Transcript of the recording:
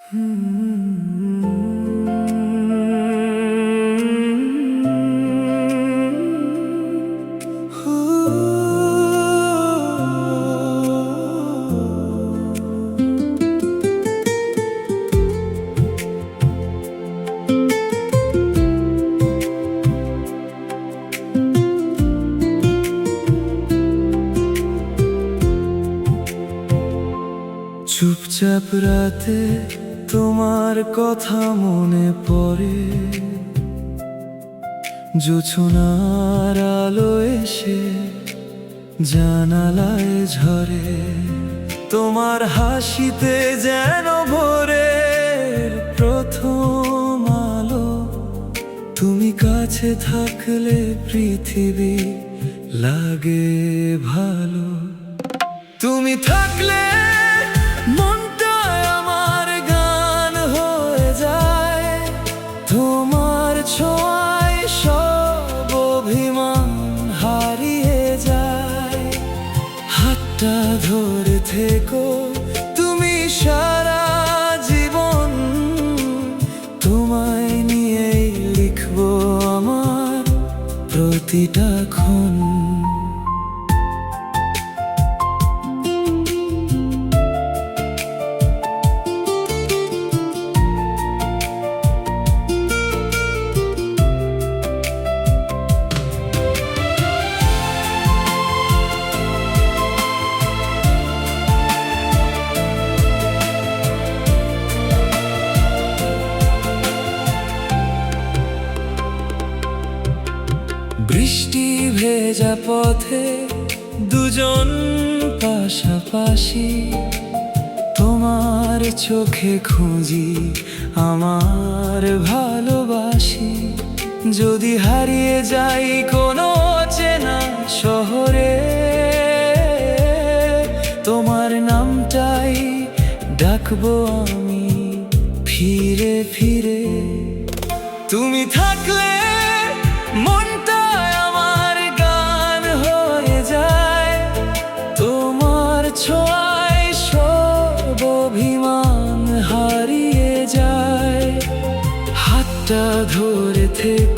চুপচাপ রাতে তোমার কথা মনে পড়ে, জোছনার আলো এসে জানালায় ঝরে, তোমার হাসিতে যেন ভোরের প্রথম আলো। তুমি কাছে থাকলে পৃথিবী লাগে ভালো। তুমি থাকলে মনটা আমার গান হয়ে যায়, তোমার ছোঁয়ায় সব অভিমান হারিয়ে যায়। হাতটা ধরে থেকো তুমি সারা জীবন, তোমায় নিয়েই লিখবো আমার প্রতিটা ক্ষণ। বৃষ্টি ভেজা পথে দুজন পাশাপাশি, তোমার চোখে খুঁজি আমার ভালোবাসি। যদি হারিয়ে যাই কোনো অচেনা শহরে, তোমার নামটাই ডাকবো আমি ফিরে ফিরে। তুমি থাকলে মনটা আমার গান হয়ে যায়, তোমার ছোঁয়ায় সব অভিমান হারিয়ে যায়। হাতটা ধরে থেকে